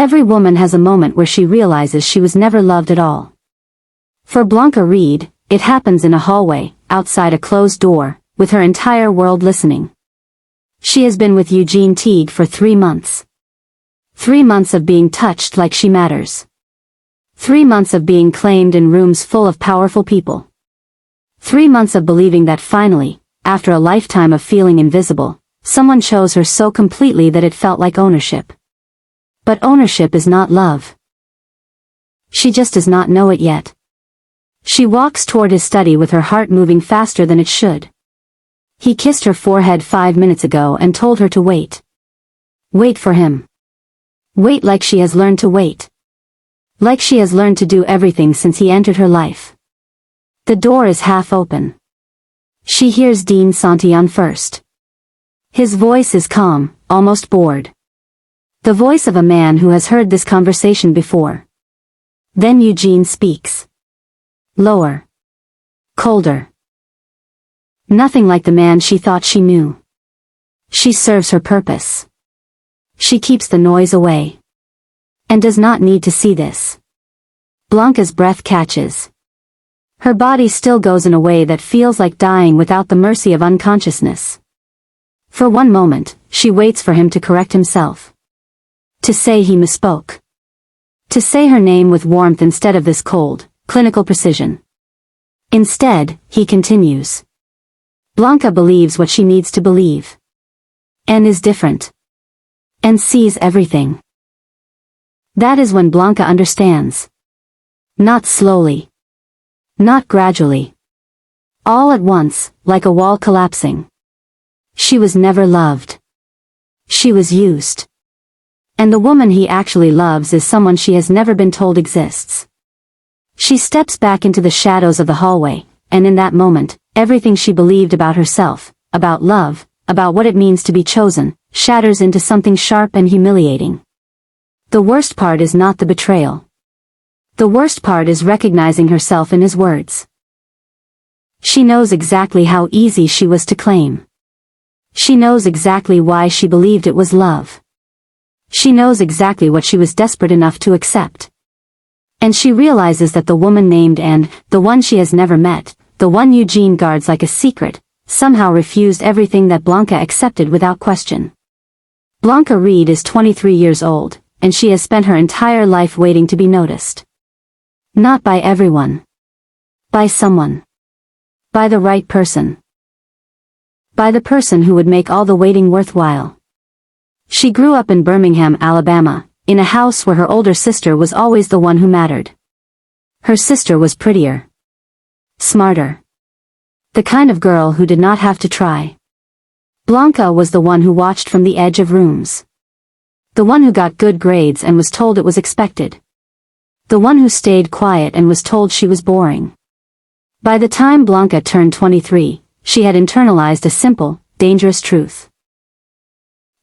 Every woman has a moment where she realizes she was never loved at all. For Blanca Reid, it happens in a hallway, outside a closed door, with her entire world listening. She has been with Eugene Teague for 3 months. 3 months of being touched like she matters. 3 months of being claimed in rooms full of powerful people. 3 months of believing that finally, after a lifetime of feeling invisible, someone chose her so completely that it felt like ownership. But ownership is not love. She just does not know it yet. She walks toward his study with her heart moving faster than it should. He kissed her forehead 5 minutes ago and told her to wait. Wait for him. Wait like she has learned to wait. Like she has learned to do everything since he entered her life. The door is half open. She hears Dean Santillan first. His voice is calm, almost bored. The voice of a man who has heard this conversation before. Then Eugene speaks. Lower. Colder. Nothing like the man she thought she knew. She serves her purpose. She keeps the noise away. And does not need to see this. Blanca's breath catches. Her body still goes in a way that feels like dying without the mercy of unconsciousness. For one moment, she waits for him to correct himself. To say he misspoke. To say her name with warmth instead of this cold, clinical precision. Instead, he continues. Blanca believes what she needs to believe. And is different. And sees everything. That is when Blanca understands. Not slowly. Not gradually. All at once, like a wall collapsing. She was never loved. She was used. And the woman he actually loves is someone she has never been told exists. She steps back into the shadows of the hallway, and in that moment, everything she believed about herself, about love, about what it means to be chosen, shatters into something sharp and humiliating. The worst part is not the betrayal. The worst part is recognizing herself in his words. She knows exactly how easy she was to claim. She knows exactly why she believed it was love. She knows exactly what she was desperate enough to accept. And she realizes that the woman named and, the one she has never met, the one Eugene guards like a secret, somehow refused everything that Blanca accepted without question. Blanca Reid is 23 years old, and she has spent her entire life waiting to be noticed. Not by everyone. By someone. By the right person. By the person who would make all the waiting worthwhile. She grew up in Birmingham, Alabama, in a house where her older sister was always the one who mattered. Her sister was prettier. Smarter. The kind of girl who did not have to try. Blanca was the one who watched from the edge of rooms. The one who got good grades and was told it was expected. The one who stayed quiet and was told she was boring. By the time Blanca turned 23, she had internalized a simple, dangerous truth.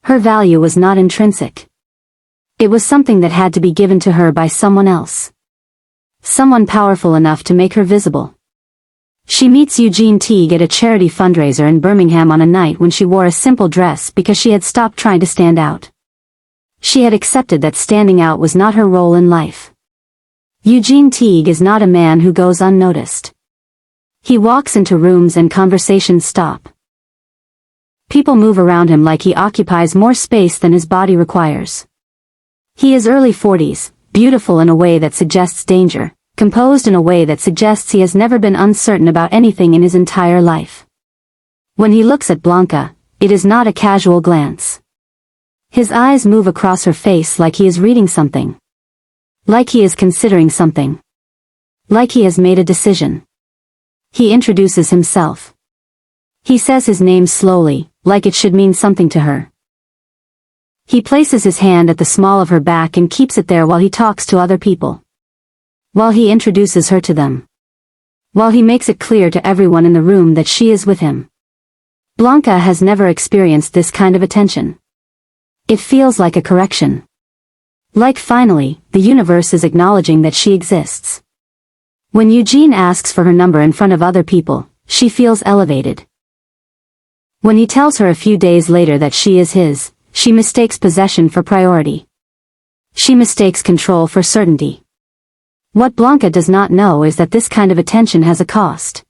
Her value was not intrinsic. It was something that had to be given to her by someone else. Someone powerful enough to make her visible. She meets Eugene Teague at a charity fundraiser in Birmingham on a night when she wore a simple dress because she had stopped trying to stand out. She had accepted that standing out was not her role in life. Eugene Teague is not a man who goes unnoticed. He walks into rooms and conversations stop. People move around him like he occupies more space than his body requires. He is early 40s, beautiful in a way that suggests danger, composed in a way that suggests he has never been uncertain about anything in his entire life. When he looks at Blanca, it is not a casual glance. His eyes move across her face like he is reading something. Like he is considering something. Like he has made a decision. He introduces himself. He says his name slowly, like it should mean something to her. He places his hand at the small of her back and keeps it there while he talks to other people. While he introduces her to them. While he makes it clear to everyone in the room that she is with him. Blanca has never experienced this kind of attention. It feels like a correction. Like finally, the universe is acknowledging that she exists. When Eugene asks for her number in front of other people, she feels elevated. When he tells her a few days later that she is his, she mistakes possession for priority. She mistakes control for certainty. What Blanca does not know is that this kind of attention has a cost.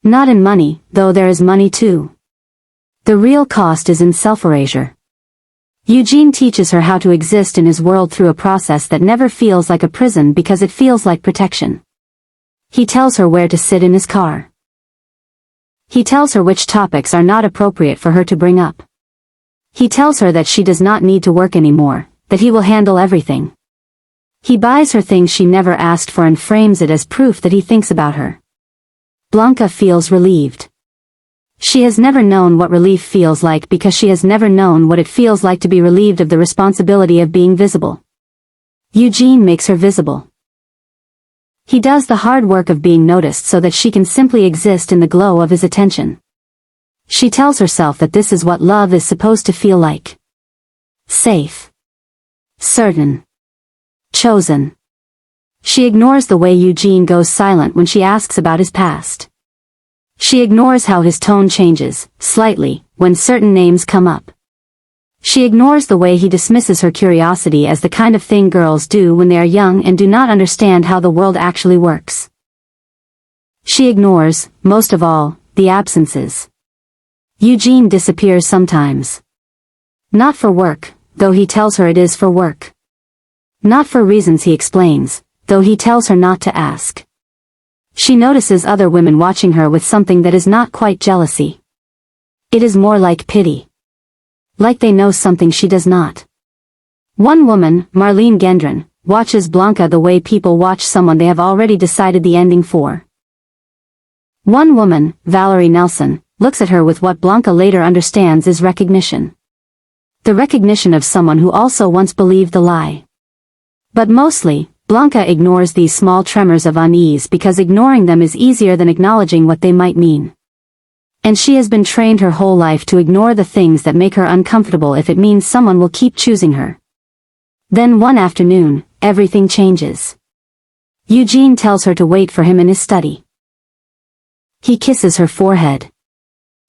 Not in money, though there is money too. The real cost is in self-erasure. Eugene teaches her how to exist in his world through a process that never feels like a prison because it feels like protection. He tells her where to sit in his car. He tells her which topics are not appropriate for her to bring up. He tells her that she does not need to work anymore, that he will handle everything. He buys her things she never asked for and frames it as proof that he thinks about her. Blanca feels relieved. She has never known what relief feels like because she has never known what it feels like to be relieved of the responsibility of being visible. Eugene makes her visible. He does the hard work of being noticed so that she can simply exist in the glow of his attention. She tells herself that this is what love is supposed to feel like. Safe. Certain. Chosen. She ignores the way Eugene goes silent when she asks about his past. She ignores how his tone changes, slightly, when certain names come up. She ignores the way he dismisses her curiosity as the kind of thing girls do when they are young and do not understand how the world actually works. She ignores, most of all, the absences. Eugene disappears sometimes. Not for work, though he tells her it is for work. Not for reasons he explains, though he tells her not to ask. She notices other women watching her with something that is not quite jealousy. It is more like pity. Like they know something she does not. One woman, Marlene Gendron, watches Blanca the way people watch someone they have already decided the ending for. One woman, Valerie Nelson, looks at her with what Blanca later understands is recognition. The recognition of someone who also once believed the lie. But mostly, Blanca ignores these small tremors of unease because ignoring them is easier than acknowledging what they might mean. And she has been trained her whole life to ignore the things that make her uncomfortable if it means someone will keep choosing her. Then one afternoon, everything changes. Eugene tells her to wait for him in his study. He kisses her forehead.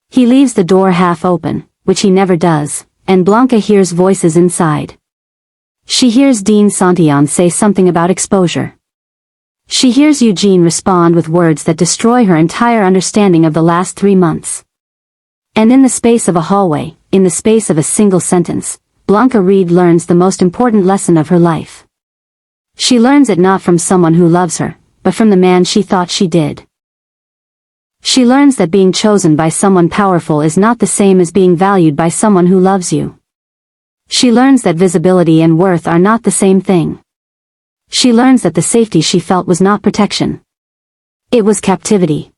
He leaves the door half open, which he never does, and Blanca hears voices inside. She hears Dean Santillon say something about exposure. She hears Eugene respond with words that destroy her entire understanding of the last 3 months. And in the space of a hallway, in the space of a single sentence, Blanca Reid learns the most important lesson of her life. She learns it not from someone who loves her, but from the man she thought she did. She learns that being chosen by someone powerful is not the same as being valued by someone who loves you. She learns that visibility and worth are not the same thing. She learns that the safety she felt was not protection. It was captivity.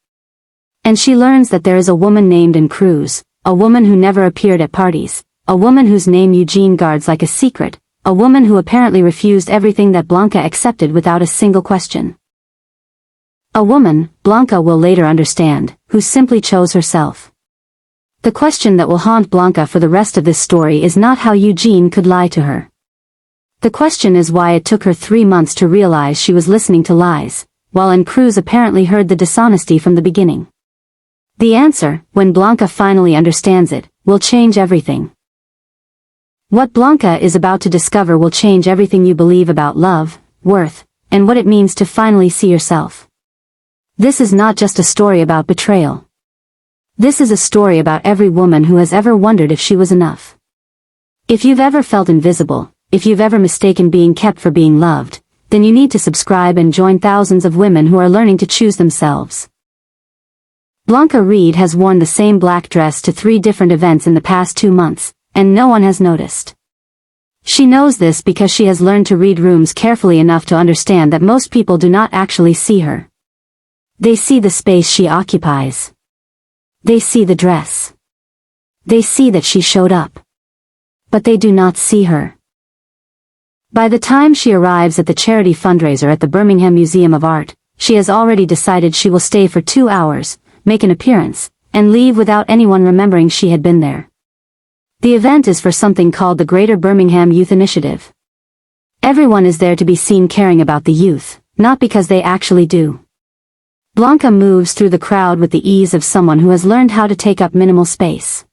And she learns that there is a woman named in Cruz, a woman who never appeared at parties, a woman whose name Eugene guards like a secret, a woman who apparently refused everything that Blanca accepted without a single question. A woman, Blanca will later understand, who simply chose herself. The question that will haunt Blanca for the rest of this story is not how Eugene could lie to her. The question is why it took her 3 months to realize she was listening to lies, while en Cruz apparently heard the dishonesty from the beginning. The answer, when Blanca finally understands it, will change everything. What Blanca is about to discover will change everything you believe about love, worth, and what it means to finally see yourself. This is not just a story about betrayal. This is a story about every woman who has ever wondered if she was enough. If you've ever felt invisible, if you've ever mistaken being kept for being loved, then you need to subscribe and join thousands of women who are learning to choose themselves. Blanca Reid has worn the same black dress to 3 different events in the past 2 months, and no one has noticed. She knows this because she has learned to read rooms carefully enough to understand that most people do not actually see her. They see the space she occupies. They see the dress. They see that she showed up. But they do not see her. By the time she arrives at the charity fundraiser at the Birmingham Museum of Art, she has already decided she will stay for 2 hours, make an appearance, and leave without anyone remembering she had been there. The event is for something called the Greater Birmingham Youth Initiative. Everyone is there to be seen caring about the youth, not because they actually do. Blanca moves through the crowd with the ease of someone who has learned how to take up minimal space.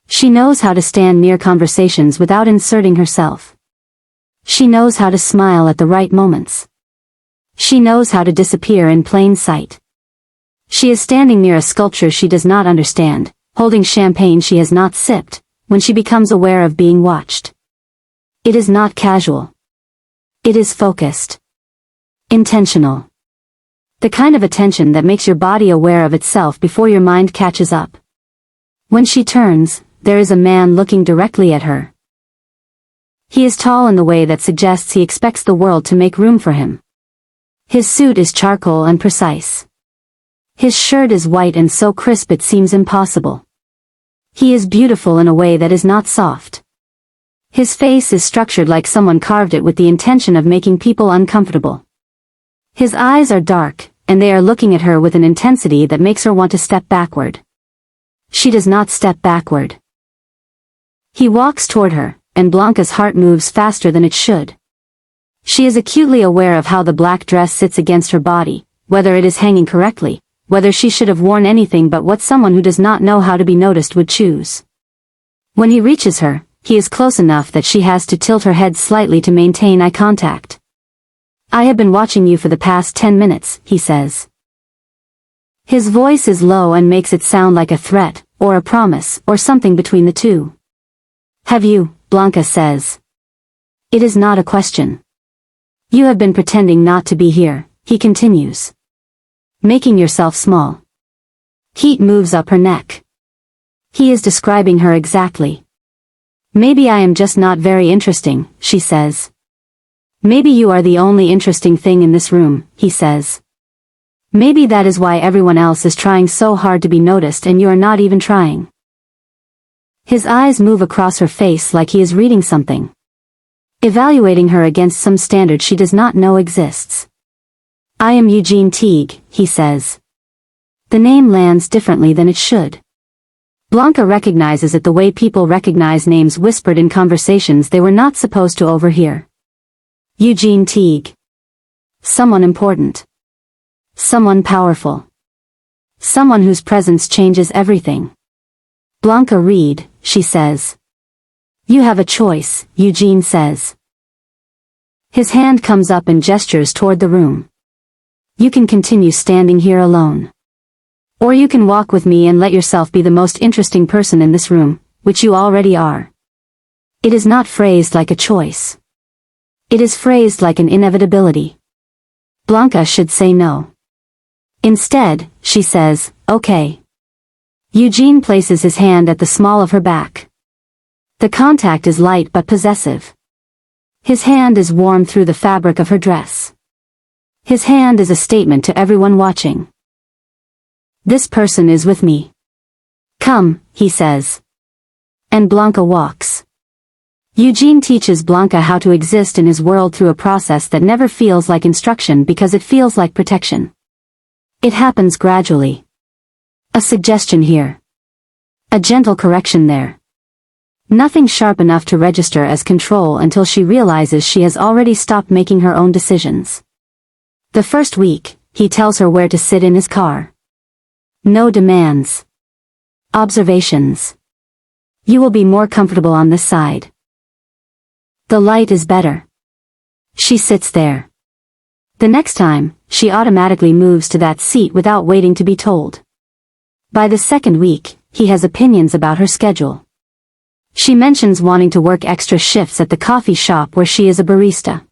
She knows how to stand near conversations without inserting herself. She knows how to smile at the right moments. She knows how to disappear in plain sight. She is standing near a sculpture she does not understand, holding champagne she has not sipped, when she becomes aware of being watched. It is not casual. It is focused. Intentional. The kind of attention that makes your body aware of itself before your mind catches up. When she turns, there is a man looking directly at her. He is tall in the way that suggests he expects the world to make room for him. His suit is charcoal and precise. His shirt is white and so crisp it seems impossible. He is beautiful in a way that is not soft. His face is structured like someone carved it with the intention of making people uncomfortable. His eyes are dark, and they are looking at her with an intensity that makes her want to step backward. She does not step backward. He walks toward her, and Blanca's heart moves faster than it should. She is acutely aware of how the black dress sits against her body, whether it is hanging correctly, whether she should have worn anything but what someone who does not know how to be noticed would choose. When he reaches her, he is close enough that she has to tilt her head slightly to maintain eye contact. "I have been watching you for the past 10 minutes, he says. His voice is low and makes it sound like a threat, or a promise, or something between the two. "Have you?" Blanca says. It is not a question. "You have been pretending not to be here," he continues. "Making yourself small." Heat moves up her neck. He is describing her exactly. "Maybe I am just not very interesting," she says. "Maybe you are the only interesting thing in this room," he says. "Maybe that is why everyone else is trying so hard to be noticed and you are not even trying." His eyes move across her face like he is reading something. Evaluating her against some standard she does not know exists. "I am Eugene Teague," he says. The name lands differently than it should. Blanca recognizes it the way people recognize names whispered in conversations they were not supposed to overhear. Eugene Teague. Someone important. Someone powerful. Someone whose presence changes everything. "Blanca Reid," she says. "You have a choice," Eugene says. His hand comes up and gestures toward the room. "You can continue standing here alone. Or you can walk with me and let yourself be the most interesting person in this room, which you already are." It is not phrased like a choice. It is phrased like an inevitability. Blanca should say no. Instead, she says, "Okay." Eugene places his hand at the small of her back. The contact is light but possessive. His hand is warm through the fabric of her dress. His hand is a statement to everyone watching. "This person is with me. Come," he says. And Blanca walks. Eugene teaches Blanca how to exist in his world through a process that never feels like instruction because it feels like protection. It happens gradually. A suggestion here. A gentle correction there. Nothing sharp enough to register as control until she realizes she has already stopped making her own decisions. The first week, he tells her where to sit in his car. No demands. Observations. "You will be more comfortable on this side. The light is better." She sits there. The next time, she automatically moves to that seat without waiting to be told. By the second week, he has opinions about her schedule. She mentions wanting to work extra shifts at the coffee shop where she is a barista.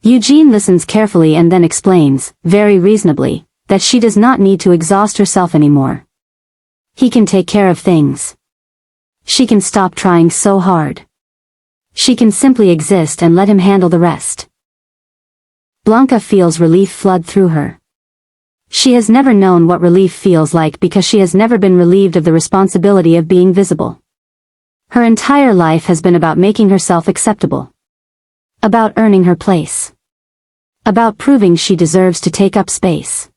Eugene listens carefully and then explains, very reasonably, that she does not need to exhaust herself anymore. He can take care of things. She can stop trying so hard. She can simply exist and let him handle the rest. Blanca feels relief flood through her. She has never known what relief feels like because she has never been relieved of the responsibility of being visible. Her entire life has been about making herself acceptable. About earning her place. About proving she deserves to take up space.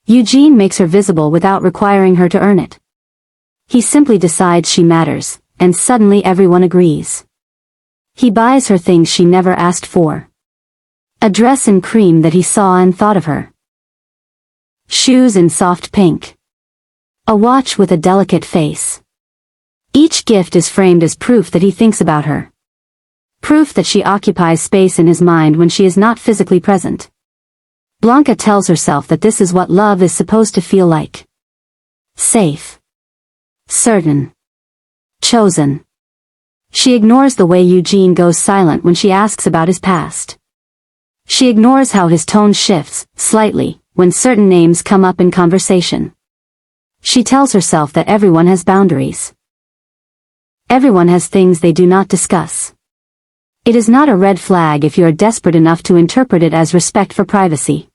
Eugene makes her visible without requiring her to earn it. He simply decides she matters, and suddenly everyone agrees. He buys her things she never asked for. A dress in cream that he saw and thought of her. Shoes in soft pink. A watch with a delicate face. Each gift is framed as proof that he thinks about her. Proof that she occupies space in his mind when she is not physically present. Blanca tells herself that this is what love is supposed to feel like. Safe. Certain. Chosen. She ignores the way Eugene goes silent when she asks about his past. She ignores how his tone shifts, slightly, when certain names come up in conversation. She tells herself that everyone has boundaries. Everyone has things they do not discuss. It is not a red flag if you are desperate enough to interpret it as respect for privacy.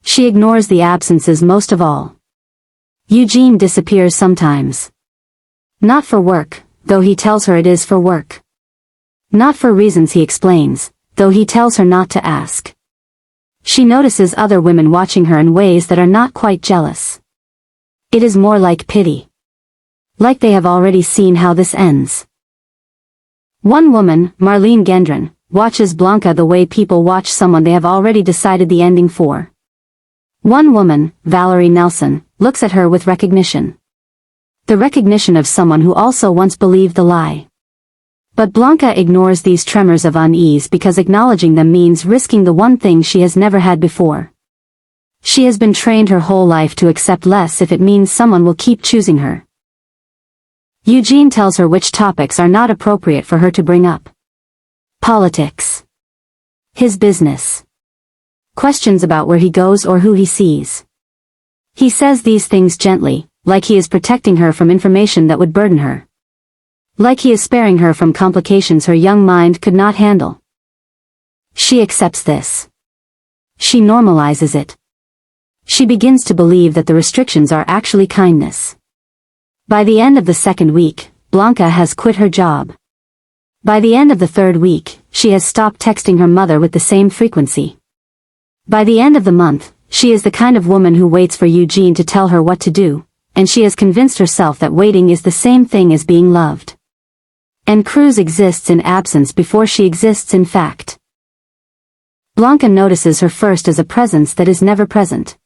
She ignores the absences most of all. Eugene disappears sometimes. Not for work, though he tells her it is for work. Not for reasons he explains, though he tells her not to ask. She notices other women watching her in ways that are not quite jealous. It is more like pity. Like they have already seen how this ends. One woman, Marlene Gendron, watches Blanca the way people watch someone they have already decided the ending for. One woman, Valerie Nelson, looks at her with recognition. The recognition of someone who also once believed the lie. But Blanca ignores these tremors of unease because acknowledging them means risking the one thing she has never had before. She has been trained her whole life to accept less if it means someone will keep choosing her. Eugene tells her which topics are not appropriate for her to bring up. Politics. His business. Questions about where he goes or who he sees. He says these things gently, like he is protecting her from information that would burden her. Like he is sparing her from complications her young mind could not handle. She accepts this. She normalizes it. She begins to believe that the restrictions are actually kindness. By the end of the second week, Blanca has quit her job. By the end of the third week, she has stopped texting her mother with the same frequency. By the end of the month, she is the kind of woman who waits for Eugene to tell her what to do, and she has convinced herself that waiting is the same thing as being loved. And Cruz exists in absence before she exists in fact. Blanca notices her first as a presence that is never present.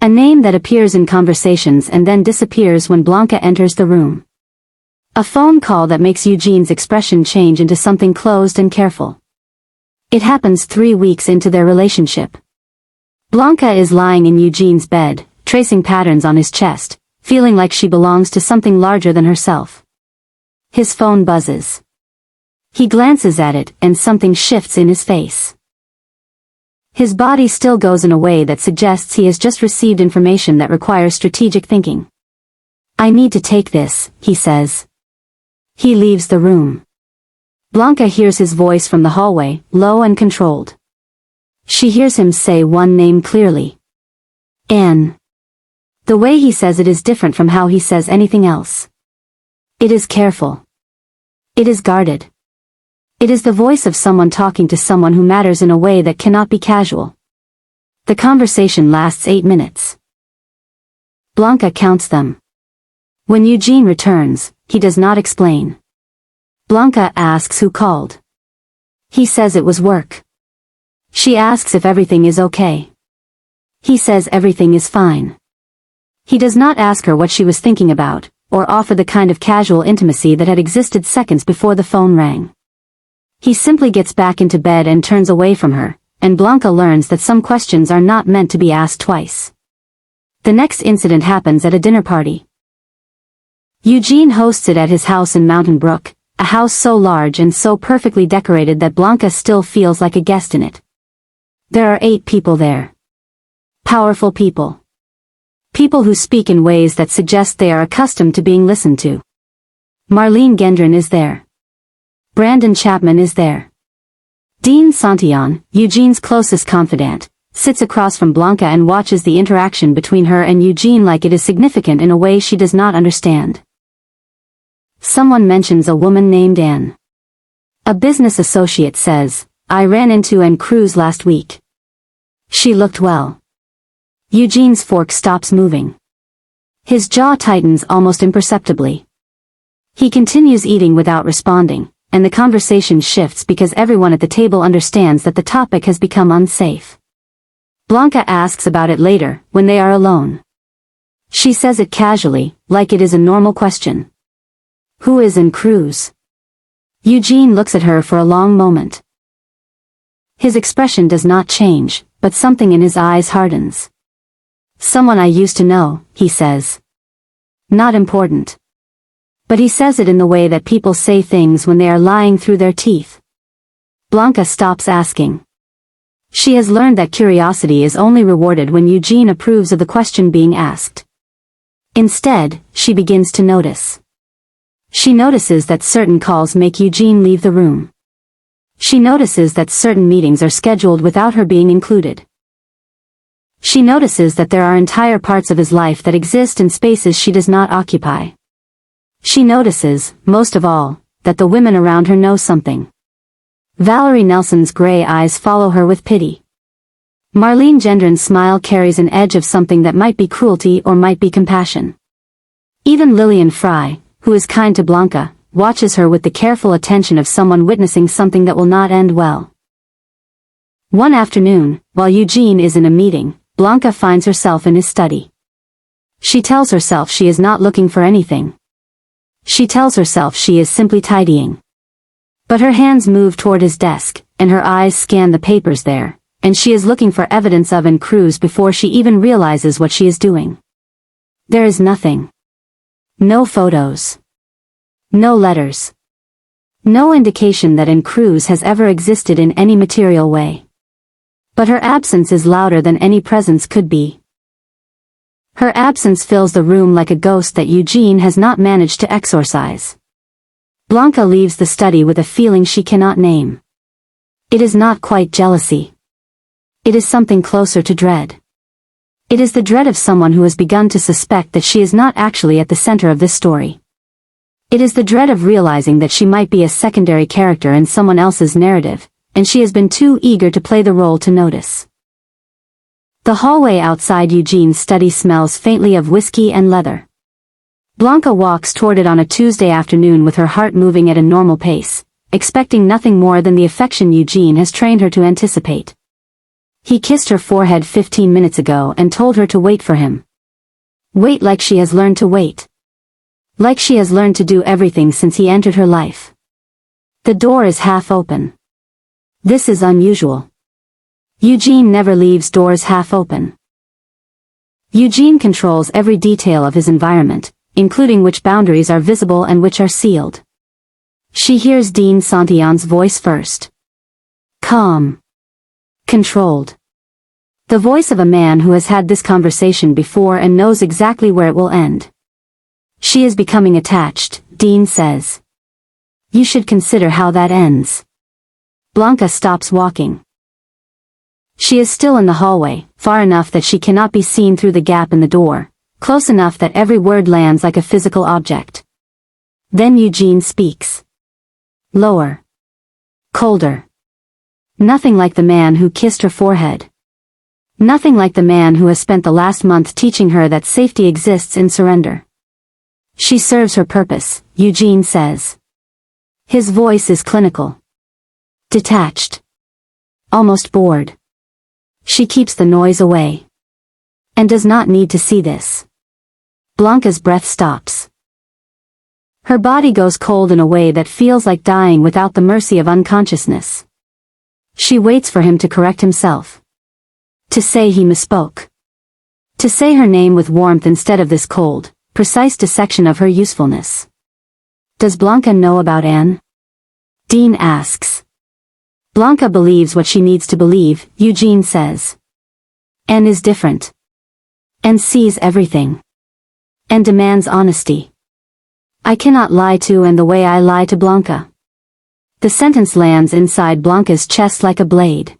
A name that appears in conversations and then disappears when Blanca enters the room. A phone call that makes Eugene's expression change into something closed and careful. It happens 3 weeks into their relationship. Blanca is lying in Eugene's bed, tracing patterns on his chest, feeling like she belongs to something larger than herself. His phone buzzes. He glances at it and something shifts in his face. His body still goes in a way that suggests he has just received information that requires strategic thinking. I need to take this, he says. He leaves the room. Blanca hears his voice from the hallway, low and controlled. She hears him say one name clearly. Anne. The way he says it is different from how he says anything else. It is careful. It is guarded. It is the voice of someone talking to someone who matters in a way that cannot be casual. The conversation lasts 8 minutes. Blanca counts them. When Eugene returns, he does not explain. Blanca asks who called. He says it was work. She asks if everything is okay. He says everything is fine. He does not ask her what she was thinking about, or offer the kind of casual intimacy that had existed seconds before the phone rang. He simply gets back into bed and turns away from her, and Blanca learns that some questions are not meant to be asked twice. The next incident happens at a dinner party. Eugene hosts it at his house in Mountain Brook, a house so large and so perfectly decorated that Blanca still feels like a guest in it. There are 8 people there. Powerful people. People who speak in ways that suggest they are accustomed to being listened to. Marlene Gendron is there. Brandon Chapman is there. Dean Santillon, Eugene's closest confidant, sits across from Blanca and watches the interaction between her and Eugene like it is significant in a way she does not understand. Someone mentions a woman named Anne. A business associate says, I ran into Anne Cruz last week. She looked well. Eugene's fork stops moving. His jaw tightens almost imperceptibly. He continues eating without responding, and the conversation shifts because everyone at the table understands that the topic has become unsafe. Blanca asks about it later, when they are alone. She says it casually, like it is a normal question. Who is Anne Cruz? Eugene looks at her for a long moment. His expression does not change, but something in his eyes hardens. "Someone I used to know," he says. "Not important." But he says it in the way that people say things when they are lying through their teeth. Blanca stops asking. She has learned that curiosity is only rewarded when Eugene approves of the question being asked. Instead, she begins to notice. She notices that certain calls make Eugene leave the room. She notices that certain meetings are scheduled without her being included. She notices that there are entire parts of his life that exist in spaces she does not occupy. She notices, most of all, that the women around her know something. Valerie Nelson's gray eyes follow her with pity. Marlene Gendron's smile carries an edge of something that might be cruelty or might be compassion. Even Lillian Fry, who is kind to Blanca, watches her with the careful attention of someone witnessing something that will not end well. One afternoon, while Eugene is in a meeting, Blanca finds herself in his study. She tells herself she is not looking for anything. She tells herself she is simply tidying. But her hands move toward his desk, and her eyes scan the papers there, and she is looking for evidence of Cruz before she even realizes what she is doing. There is nothing. No photos. No letters. No indication that Cruz has ever existed in any material way. But her absence is louder than any presence could be. Her absence fills the room like a ghost that Eugene has not managed to exorcise. Blanca leaves the study with a feeling she cannot name. It is not quite jealousy. It is something closer to dread. It is the dread of someone who has begun to suspect that she is not actually at the center of this story. It is the dread of realizing that she might be a secondary character in someone else's narrative, and she has been too eager to play the role to notice. The hallway outside Eugene's study smells faintly of whiskey and leather. Blanca walks toward it on a Tuesday afternoon with her heart moving at a normal pace, expecting nothing more than the affection Eugene has trained her to anticipate. He kissed her forehead 15 minutes ago and told her to wait for him. Wait like she has learned to wait. Like she has learned to do everything since he entered her life. The door is half open. This is unusual. Eugene never leaves doors half open. Eugene controls every detail of his environment, including which boundaries are visible and which are sealed. She hears Dean Santillon's voice first. Calm. Controlled. The voice of a man who has had this conversation before and knows exactly where it will end. She is becoming attached, Dean says. You should consider how that ends. Blanca stops walking. She is still in the hallway, far enough that she cannot be seen through the gap in the door, close enough that every word lands like a physical object. Then Eugene speaks. Lower. Colder. Nothing like the man who kissed her forehead. Nothing like the man who has spent the last month teaching her that safety exists in surrender. She serves her purpose, Eugene says. His voice is clinical. Detached. Almost bored. She keeps the noise away. And does not need to see this. Blanca's breath stops. Her body goes cold in a way that feels like dying without the mercy of unconsciousness. She waits for him to correct himself. To say he misspoke. To say her name with warmth instead of this cold, precise dissection of her usefulness. Does Blanca know about Anne? Dean asks. Blanca believes what she needs to believe, Eugene says. Anne is different. And sees everything. And demands honesty. I cannot lie to and the way I lie to Blanca. The sentence lands inside Blanca's chest like a blade.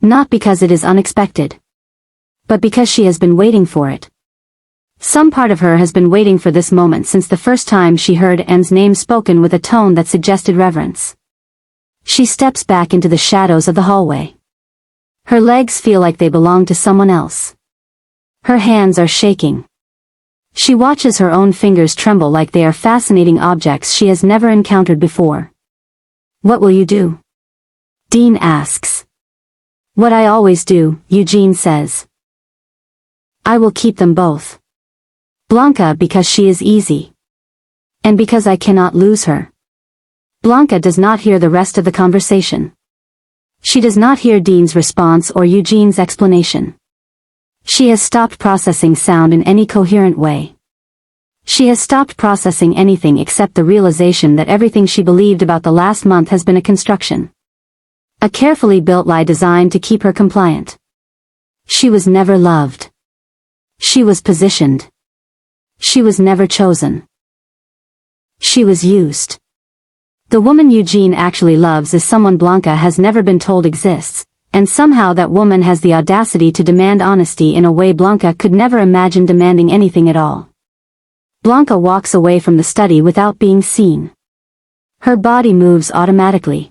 Not because it is unexpected. But because she has been waiting for it. Some part of her has been waiting for this moment since the first time she heard Anne's name spoken with a tone that suggested reverence. She steps back into the shadows of the hallway. Her legs feel like they belong to someone else. Her hands are shaking. She watches her own fingers tremble like they are fascinating objects she has never encountered before. What will you do? Dean asks. What I always do, Eugene says. I will keep them both. Blanca because she is easy. And because I cannot lose her. Blanca does not hear the rest of the conversation. She does not hear Dean's response or Eugene's explanation. She has stopped processing sound in any coherent way. She has stopped processing anything except the realization that everything she believed about the last month has been a construction. A carefully built lie designed to keep her compliant. She was never loved. She was positioned. She was never chosen. She was used. The woman Eugene actually loves is someone Blanca has never been told exists, and somehow that woman has the audacity to demand honesty in a way Blanca could never imagine demanding anything at all. Blanca walks away from the study without being seen. Her body moves automatically.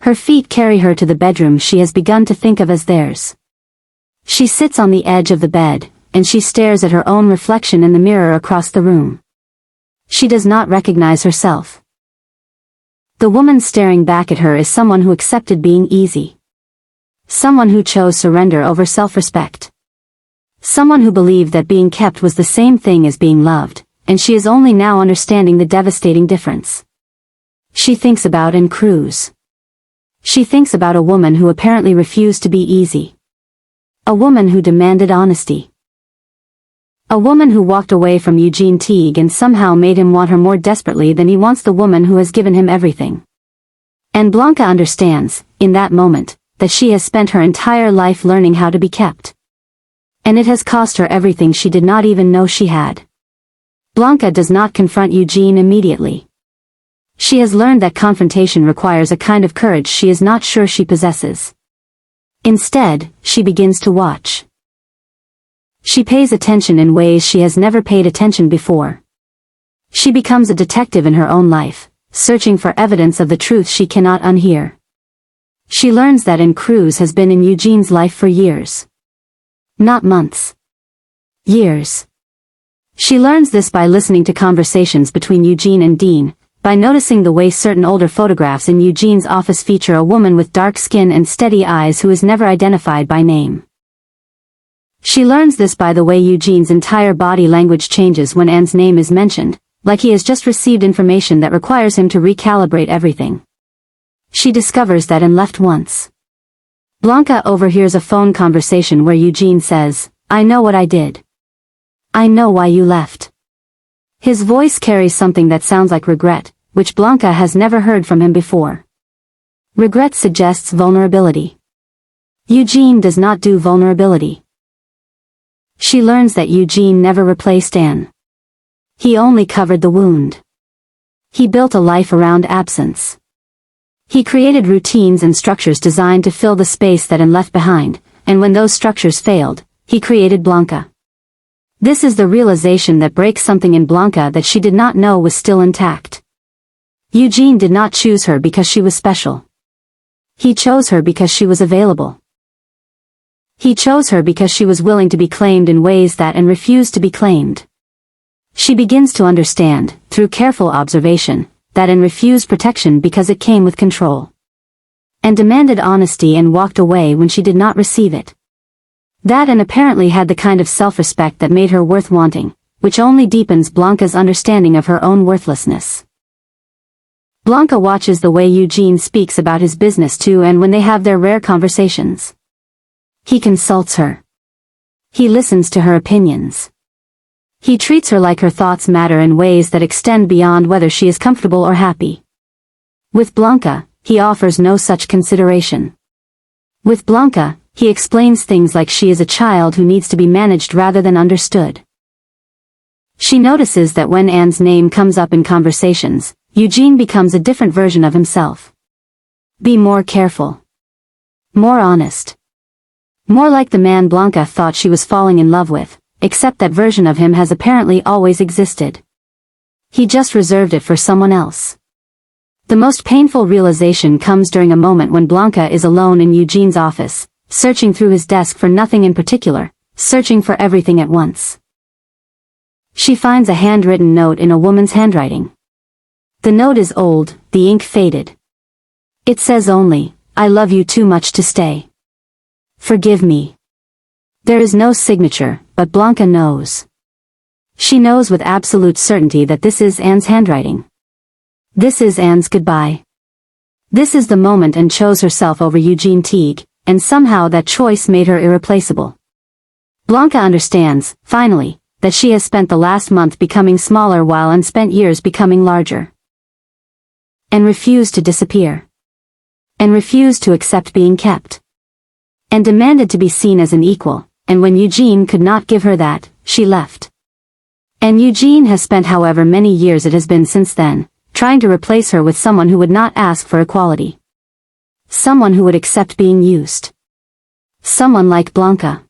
Her feet carry her to the bedroom she has begun to think of as theirs. She sits on the edge of the bed, and she stares at her own reflection in the mirror across the room. She does not recognize herself. The woman staring back at her is someone who accepted being easy. Someone who chose surrender over self-respect. Someone who believed that being kept was the same thing as being loved, and she is only now understanding the devastating difference. She thinks about and cruise. She thinks about a woman who apparently refused to be easy. A woman who demanded honesty. A woman who walked away from Eugene Teague and somehow made him want her more desperately than he wants the woman who has given him everything. And Blanca understands, in that moment, that she has spent her entire life learning how to be kept. And it has cost her everything she did not even know she had. Blanca does not confront Eugene immediately. She has learned that confrontation requires a kind of courage she is not sure she possesses. Instead, she begins to watch. She pays attention in ways she has never paid attention before. She becomes a detective in her own life, searching for evidence of the truth she cannot unhear. She learns that Cruz has been in Eugene's life for years. Not months. Years. She learns this by listening to conversations between Eugene and Dean, by noticing the way certain older photographs in Eugene's office feature a woman with dark skin and steady eyes who is never identified by name. She learns this by the way Eugene's entire body language changes when Anne's name is mentioned, like he has just received information that requires him to recalibrate everything. She discovers that Anne left once. Blanca overhears a phone conversation where Eugene says, "I know what I did. I know why you left." His voice carries something that sounds like regret, which Blanca has never heard from him before. Regret suggests vulnerability. Eugene does not do vulnerability. She learns that Eugene never replaced Anne. He only covered the wound. He built a life around absence. He created routines and structures designed to fill the space that Anne left behind, and when those structures failed, he created Blanca. This is the realization that breaks something in Blanca that she did not know was still intact. Eugene did not choose her because she was special. He chose her because she was available. He chose her because she was willing to be claimed in ways that Anne refused to be claimed. She begins to understand, through careful observation, that Anne refused protection because it came with control. And demanded honesty and walked away when she did not receive it. That Anne apparently had the kind of self-respect that made her worth wanting, which only deepens Blanca's understanding of her own worthlessness. Blanca watches the way Eugene speaks about his business to Anne when they have their rare conversations. He consults her. He listens to her opinions. He treats her like her thoughts matter in ways that extend beyond whether she is comfortable or happy. With Blanca, he offers no such consideration. With Blanca, he explains things like she is a child who needs to be managed rather than understood. She notices that when Anne's name comes up in conversations, Eugene becomes a different version of himself. Be more careful. More honest. More like the man Blanca thought she was falling in love with, except that version of him has apparently always existed. He just reserved it for someone else. The most painful realization comes during a moment when Blanca is alone in Eugene's office, searching through his desk for nothing in particular, searching for everything at once. She finds a handwritten note in a woman's handwriting. The note is old, the ink faded. It says only, "I love you too much to stay. Forgive me." There is no signature, but Blanca knows. She knows with absolute certainty that this is Anne's handwriting. This is Anne's goodbye. This is the moment Anne chose herself over Eugene Teague, and somehow that choice made her irreplaceable. Blanca understands, finally, that she has spent the last month becoming smaller while Anne spent years becoming larger. And refused to disappear. And refused to accept being kept. And demanded to be seen as an equal, and when Eugene could not give her that, she left. And Eugene has spent however many years it has been since then, trying to replace her with someone who would not ask for equality. Someone who would accept being used. Someone like Blanca.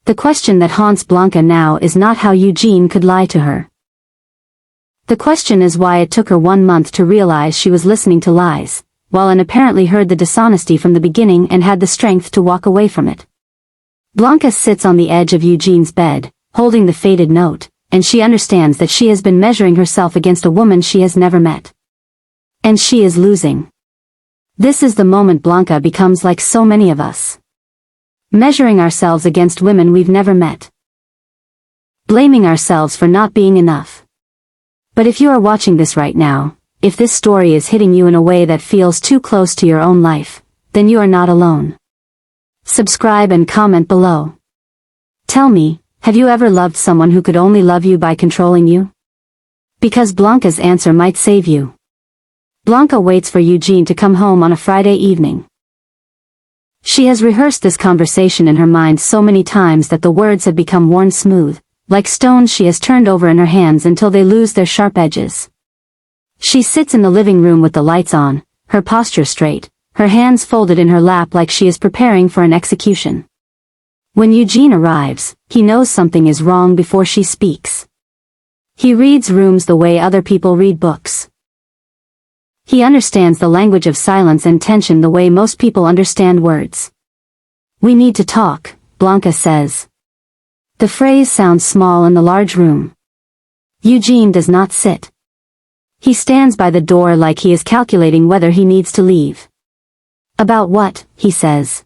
The question that haunts Blanca now is not how Eugene could lie to her. The question is why it took her 1 month to realize she was listening to lies, while Anne apparently heard the dishonesty from the beginning and had the strength to walk away from it. Blanca sits on the edge of Eugene's bed, holding the faded note, and she understands that she has been measuring herself against a woman she has never met. And she is losing. This is the moment Blanca becomes like so many of us. Measuring ourselves against women we've never met. Blaming ourselves for not being enough. But if you are watching this right now, if this story is hitting you in a way that feels too close to your own life, then you are not alone. Subscribe and comment below. Tell me, have you ever loved someone who could only love you by controlling you? Because Blanca's answer might save you. Blanca waits for Eugene to come home on a Friday evening. She has rehearsed this conversation in her mind so many times that the words have become worn smooth, like stones she has turned over in her hands until they lose their sharp edges. She sits in the living room with the lights on, her posture straight, her hands folded in her lap like she is preparing for an execution. When Eugene arrives, he knows something is wrong before she speaks. He reads rooms the way other people read books. He understands the language of silence and tension the way most people understand words. We need to talk, Blanca says. The phrase sounds small in the large room. Eugene does not sit. He stands by the door like he is calculating whether he needs to leave. About what, he says.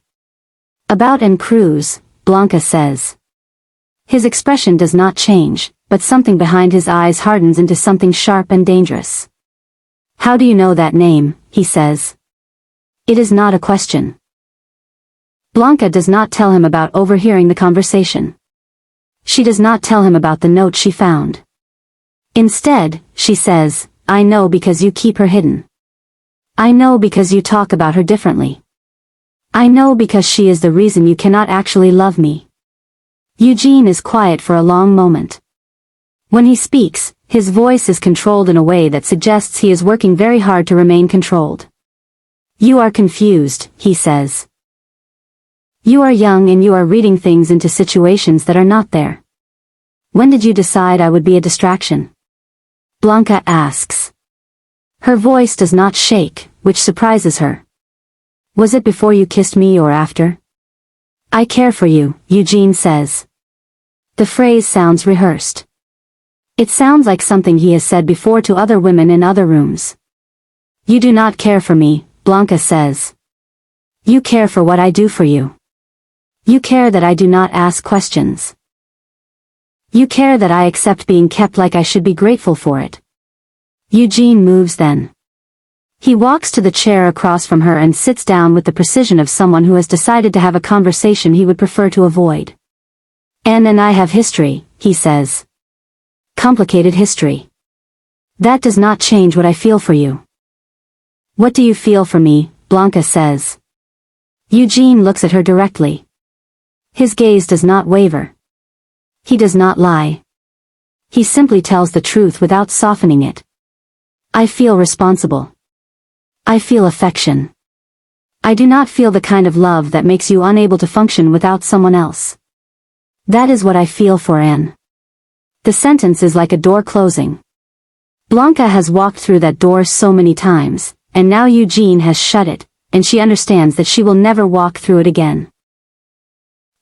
About Anne Cruz, Blanca says. His expression does not change, but something behind his eyes hardens into something sharp and dangerous. How do you know that name, he says. It is not a question. Blanca does not tell him about overhearing the conversation. She does not tell him about the note she found. Instead, she says, I know because you keep her hidden. I know because you talk about her differently. I know because she is the reason you cannot actually love me. Eugene is quiet for a long moment. When he speaks, his voice is controlled in a way that suggests he is working very hard to remain controlled. You are confused, he says. You are young and you are reading things into situations that are not there. When did you decide I would be a distraction? Blanca asks. Her voice does not shake, which surprises her. Was it before you kissed me or after? I care for you, Eugene says. The phrase sounds rehearsed. It sounds like something he has said before to other women in other rooms. You do not care for me, Blanca says. You care for what I do for you. You care that I do not ask questions. You care that I accept being kept like I should be grateful for it. Eugene moves then. He walks to the chair across from her and sits down with the precision of someone who has decided to have a conversation he would prefer to avoid. Anne and I have history, he says. Complicated history. That does not change what I feel for you. What do you feel for me, Blanca says. Eugene looks at her directly. His gaze does not waver. He does not lie. He simply tells the truth without softening it. I feel responsible. I feel affection. I do not feel the kind of love that makes you unable to function without someone else. That is what I feel for Anne. The sentence is like a door closing. Blanca has walked through that door so many times, and now Eugene has shut it, and she understands that she will never walk through it again.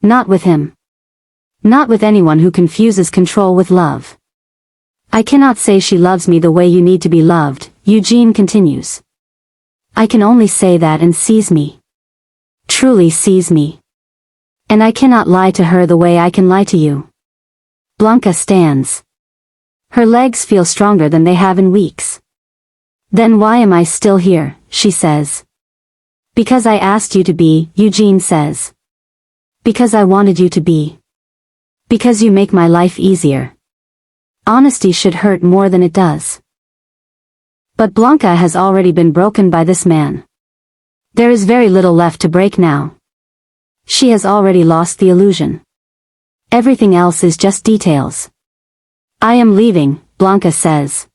Not with him. Not with anyone who confuses control with love. I cannot say she loves me the way you need to be loved, Eugene continues. I can only say that Anne sees me. Truly sees me. And I cannot lie to her the way I can lie to you. Blanca stands. Her legs feel stronger than they have in weeks. Then why am I still here, she says. Because I asked you to be, Eugene says. Because I wanted you to be. Because you make my life easier. Honesty should hurt more than it does. But Blanca has already been broken by this man. There is very little left to break now. She has already lost the illusion. Everything else is just details. I am leaving, Blanca says.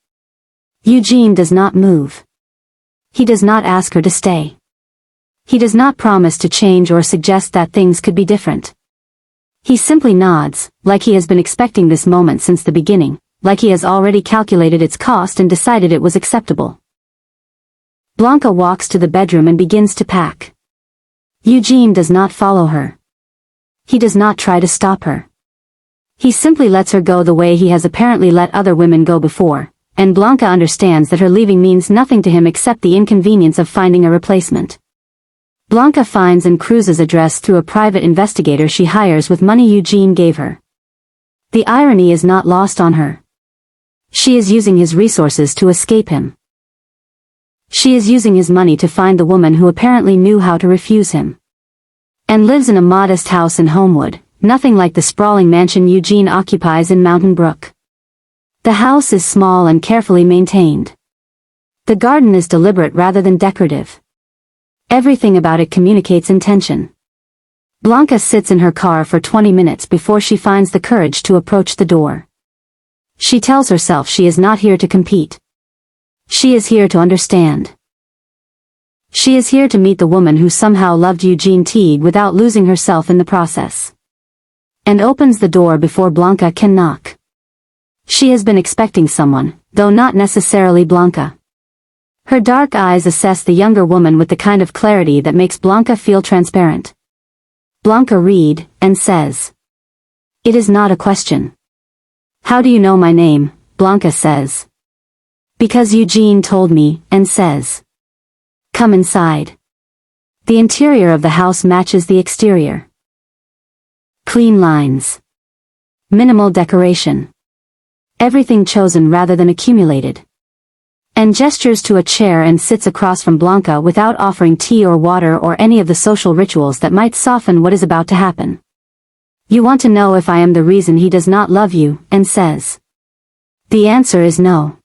Eugene does not move. He does not ask her to stay. He does not promise to change or suggest that things could be different. He simply nods, like he has been expecting this moment since the beginning, like he has already calculated its cost and decided it was acceptable. Blanca walks to the bedroom and begins to pack. Eugene does not follow her. He does not try to stop her. He simply lets her go the way he has apparently let other women go before, and Blanca understands that her leaving means nothing to him except the inconvenience of finding a replacement. Blanca finds and Cruz's address through a private investigator she hires with money Eugene gave her. The irony is not lost on her. She is using his resources to escape him. She is using his money to find the woman who apparently knew how to refuse him. And lives in a modest house in Homewood, nothing like the sprawling mansion Eugene occupies in Mountain Brook. The house is small and carefully maintained. The garden is deliberate rather than decorative. Everything about it communicates intention. Blanca sits in her car for 20 minutes before she finds the courage to approach the door. She tells herself she is not here to compete. She is here to understand. She is here to meet the woman who somehow loved Eugene Teague without losing herself in the process. And opens the door before Blanca can knock. She has been expecting someone, though not necessarily Blanca. Her dark eyes assess the younger woman with the kind of clarity that makes Blanca feel transparent. Blanca Reid, and says. It is not a question. How do you know my name? Blanca says. Because Eugene told me, and says. Come inside. The interior of the house matches the exterior. Clean lines. Minimal decoration. Everything chosen rather than accumulated. And gestures to a chair and sits across from Blanca without offering tea or water or any of the social rituals that might soften what is about to happen. You want to know if I am the reason he does not love you, and says. The answer is no.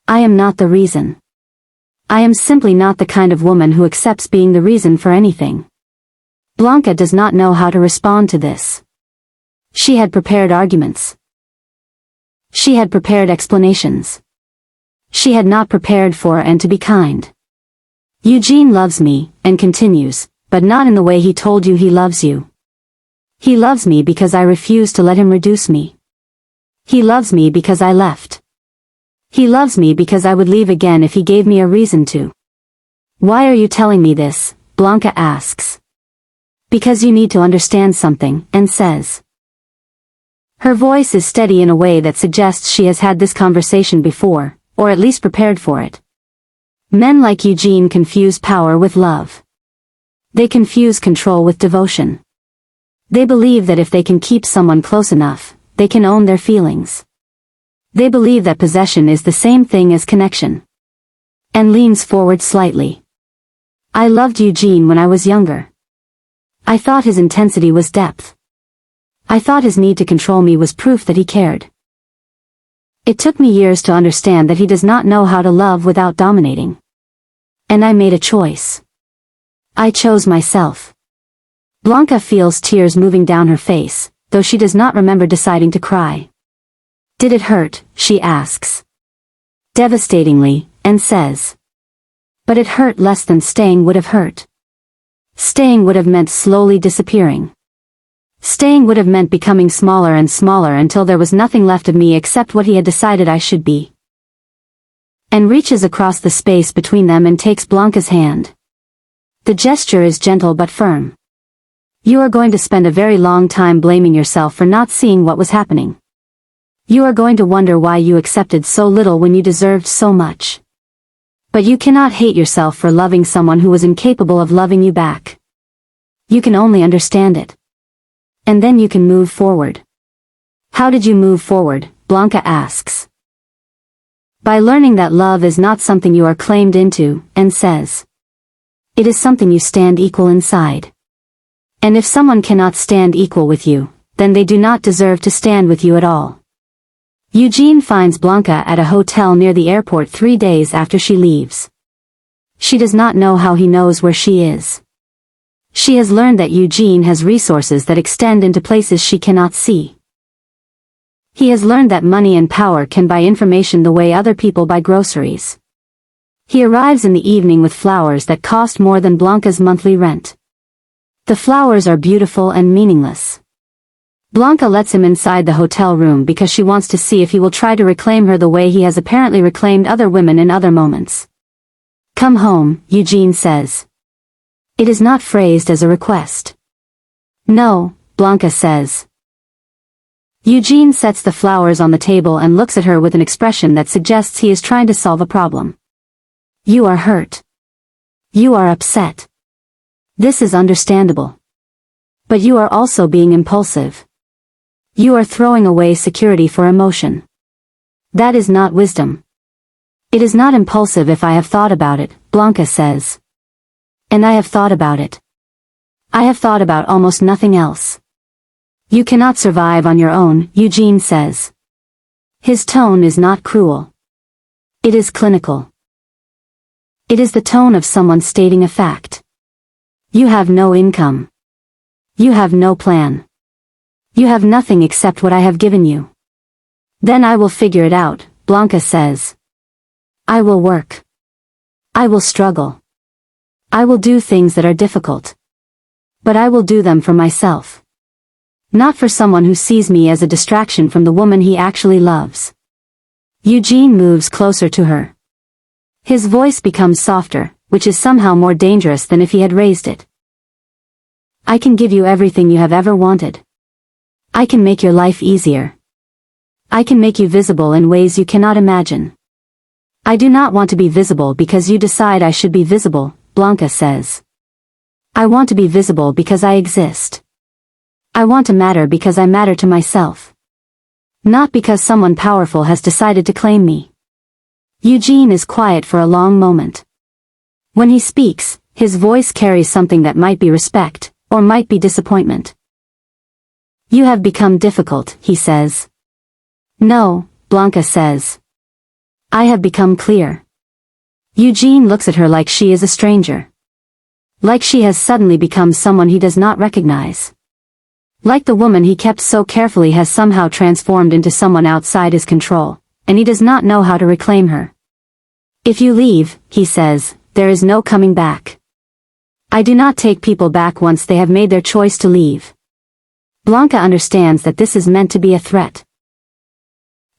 I am not the reason. I am simply not the kind of woman who accepts being the reason for anything. Blanca does not know how to respond to this. She had prepared arguments. She had prepared explanations. She had not prepared for and to be kind. Eugene loves me, and continues, but not in the way he told you he loves you. He loves me because I refuse to let him reduce me. He loves me because I left. He loves me because I would leave again if he gave me a reason to. Why are you telling me this? Blanca asks. Because you need to understand something, and says. Her voice is steady in a way that suggests she has had this conversation before, or at least prepared for it. Men like Eugene confuse power with love. They confuse control with devotion. They believe that if they can keep someone close enough, they can own their feelings. They believe that possession is the same thing as connection. And leans forward slightly. I loved Eugene when I was younger. I thought his intensity was depth. I thought his need to control me was proof that he cared. It took me years to understand that he does not know how to love without dominating. And I made a choice. I chose myself. Blanca feels tears moving down her face, though she does not remember deciding to cry. Did it hurt? She asks. Devastatingly, and says. But it hurt less than staying would have hurt. Staying would have meant slowly disappearing. Staying would have meant becoming smaller and smaller until there was nothing left of me except what he had decided I should be. And reaches across the space between them and takes Blanca's hand. The gesture is gentle but firm. You are going to spend a very long time blaming yourself for not seeing what was happening. You are going to wonder why you accepted so little when you deserved so much. But you cannot hate yourself for loving someone who was incapable of loving you back. You can only understand it. And then you can move forward. How did you move forward? Blanca asks. By learning that love is not something you are claimed into, and says. It is something you stand equal inside. And if someone cannot stand equal with you, then they do not deserve to stand with you at all. Eugene finds Blanca at a hotel near the airport 3 days after she leaves. She does not know how he knows where she is. She has learned that Eugene has resources that extend into places she cannot see. He has learned that money and power can buy information the way other people buy groceries. He arrives in the evening with flowers that cost more than Blanca's monthly rent. The flowers are beautiful and meaningless. Blanca lets him inside the hotel room because she wants to see if he will try to reclaim her the way he has apparently reclaimed other women in other moments. Come home, Eugene says. It is not phrased as a request. No, Blanca says. Eugene sets the flowers on the table and looks at her with an expression that suggests he is trying to solve a problem. You are hurt. You are upset. This is understandable. But you are also being impulsive. You are throwing away security for emotion. That is not wisdom. It is not impulsive if I have thought about it, Blanca says. And I have thought about it. I have thought about almost nothing else. You cannot survive on your own, Eugene says. His tone is not cruel. It is clinical. It is the tone of someone stating a fact. You have no income. You have no plan. You have nothing except what I have given you. Then I will figure it out, Blanca says. I will work. I will struggle. I will do things that are difficult. But I will do them for myself. Not for someone who sees me as a distraction from the woman he actually loves. Eugene moves closer to her. His voice becomes softer, which is somehow more dangerous than if he had raised it. I can give you everything you have ever wanted. I can make your life easier. I can make you visible in ways you cannot imagine. I do not want to be visible because you decide I should be visible, Blanca says. I want to be visible because I exist. I want to matter because I matter to myself. Not because someone powerful has decided to claim me. Eugene is quiet for a long moment. When he speaks, his voice carries something that might be respect, or might be disappointment. You have become difficult, he says. No, Blanca says. I have become clear. Eugene looks at her like she is a stranger. Like she has suddenly become someone he does not recognize. Like the woman he kept so carefully has somehow transformed into someone outside his control, and he does not know how to reclaim her. If you leave, he says, there is no coming back. I do not take people back once they have made their choice to leave. Blanca understands that this is meant to be a threat.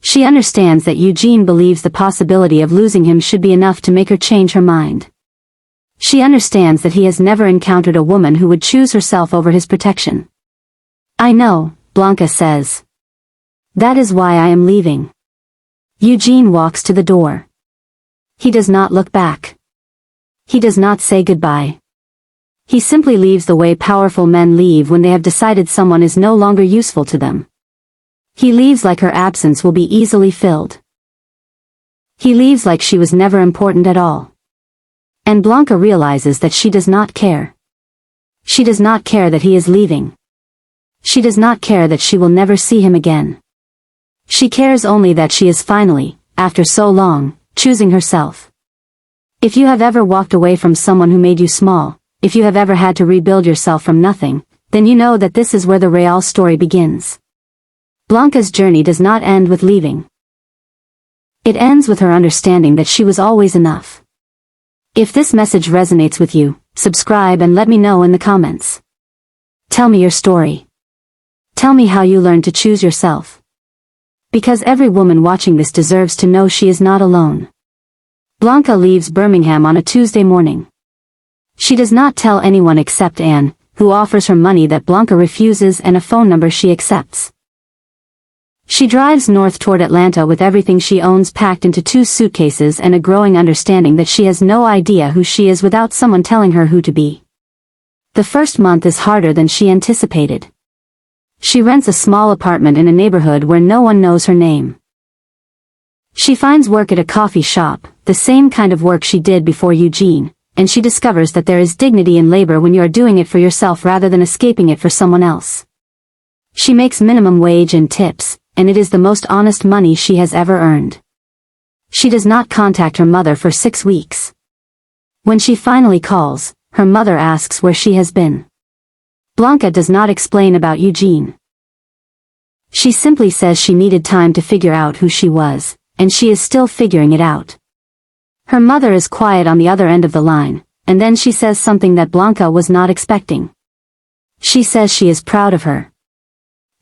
She understands that Eugene believes the possibility of losing him should be enough to make her change her mind. She understands that he has never encountered a woman who would choose herself over his protection. I know, Blanca says. That is why I am leaving. Eugene walks to the door. He does not look back. He does not say goodbye. He simply leaves the way powerful men leave when they have decided someone is no longer useful to them. He leaves like her absence will be easily filled. He leaves like she was never important at all. And Blanca realizes that she does not care. She does not care that he is leaving. She does not care that she will never see him again. She cares only that she is finally, after so long, choosing herself. If you have ever walked away from someone who made you small, if you have ever had to rebuild yourself from nothing, then you know that this is where the real story begins. Blanca's journey does not end with leaving. It ends with her understanding that she was always enough. If this message resonates with you, subscribe and let me know in the comments. Tell me your story. Tell me how you learned to choose yourself. Because every woman watching this deserves to know she is not alone. Blanca leaves Birmingham on a Tuesday morning. She does not tell anyone except Anne, who offers her money that Blanca refuses and a phone number she accepts. She drives north toward Atlanta with everything she owns packed into 2 suitcases and a growing understanding that she has no idea who she is without someone telling her who to be. The first month is harder than she anticipated. She rents a small apartment in a neighborhood where no one knows her name. She finds work at a coffee shop, the same kind of work she did before Eugene, and she discovers that there is dignity in labor when you are doing it for yourself rather than escaping it for someone else. She makes minimum wage and tips, and it is the most honest money she has ever earned. She does not contact her mother for 6 weeks. When she finally calls, her mother asks where she has been. Blanca does not explain about Eugene. She simply says she needed time to figure out who she was, and she is still figuring it out. Her mother is quiet on the other end of the line, and then she says something that Blanca was not expecting. She says she is proud of her.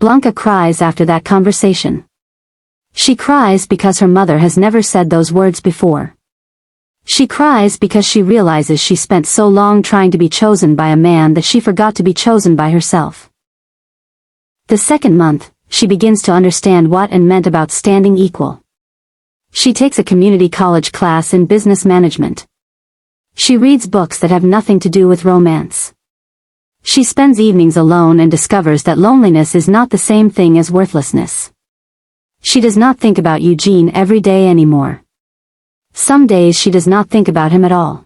Blanca cries after that conversation. She cries because her mother has never said those words before. She cries because she realizes she spent so long trying to be chosen by a man that she forgot to be chosen by herself. The second month, she begins to understand what and meant about standing equal. She takes a community college class in business management. She reads books that have nothing to do with romance. She spends evenings alone and discovers that loneliness is not the same thing as worthlessness. She does not think about Eugene every day anymore. Some days she does not think about him at all.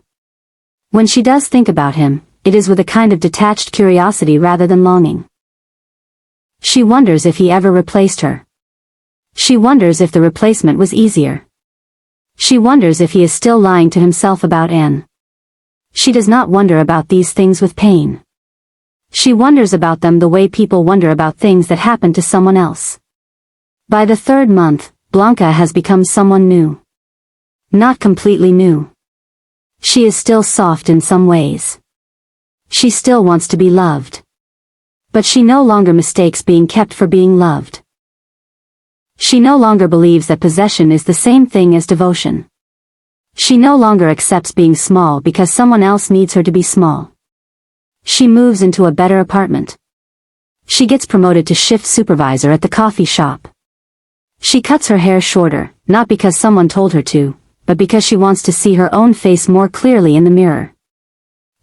When she does think about him, it is with a kind of detached curiosity rather than longing. She wonders if he ever replaced her. She wonders if the replacement was easier. She wonders if he is still lying to himself about Anne. She does not wonder about these things with pain. She wonders about them the way people wonder about things that happen to someone else. By the third month, Blanca has become someone new. Not completely new. She is still soft in some ways. She still wants to be loved. But she no longer mistakes being kept for being loved. She no longer believes that possession is the same thing as devotion. She no longer accepts being small because someone else needs her to be small. She moves into a better apartment. She gets promoted to shift supervisor at the coffee shop. She cuts her hair shorter, not because someone told her to, but because she wants to see her own face more clearly in the mirror.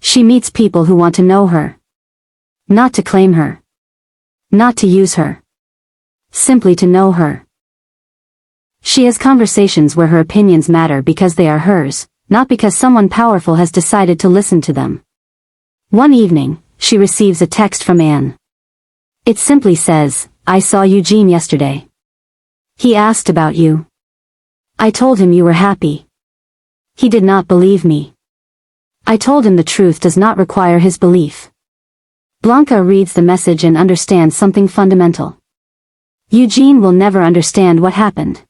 She meets people who want to know her. Not to claim her. Not to use her. Simply to know her. She has conversations where her opinions matter because they are hers, not because someone powerful has decided to listen to them. One evening, she receives a text from Anne. It simply says, "I saw Eugene yesterday. He asked about you. I told him you were happy. He did not believe me. I told him the truth does not require his belief." Blanca reads the message and understands something fundamental. Eugene will never understand what happened.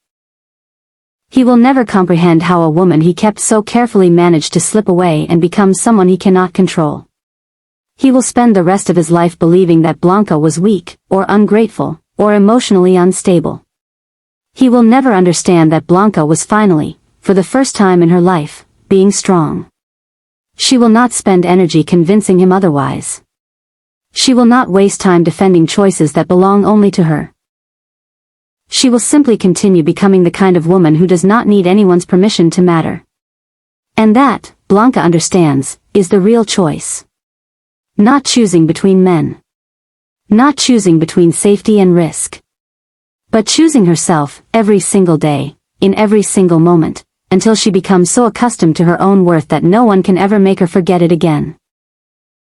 He will never comprehend how a woman he kept so carefully managed to slip away and become someone he cannot control. He will spend the rest of his life believing that Blanca was weak, or ungrateful, or emotionally unstable. He will never understand that Blanca was finally, for the first time in her life, being strong. She will not spend energy convincing him otherwise. She will not waste time defending choices that belong only to her. She will simply continue becoming the kind of woman who does not need anyone's permission to matter. And that, Blanca understands, is the real choice. Not choosing between men. Not choosing between safety and risk. But choosing herself, every single day, in every single moment, until she becomes so accustomed to her own worth that no one can ever make her forget it again.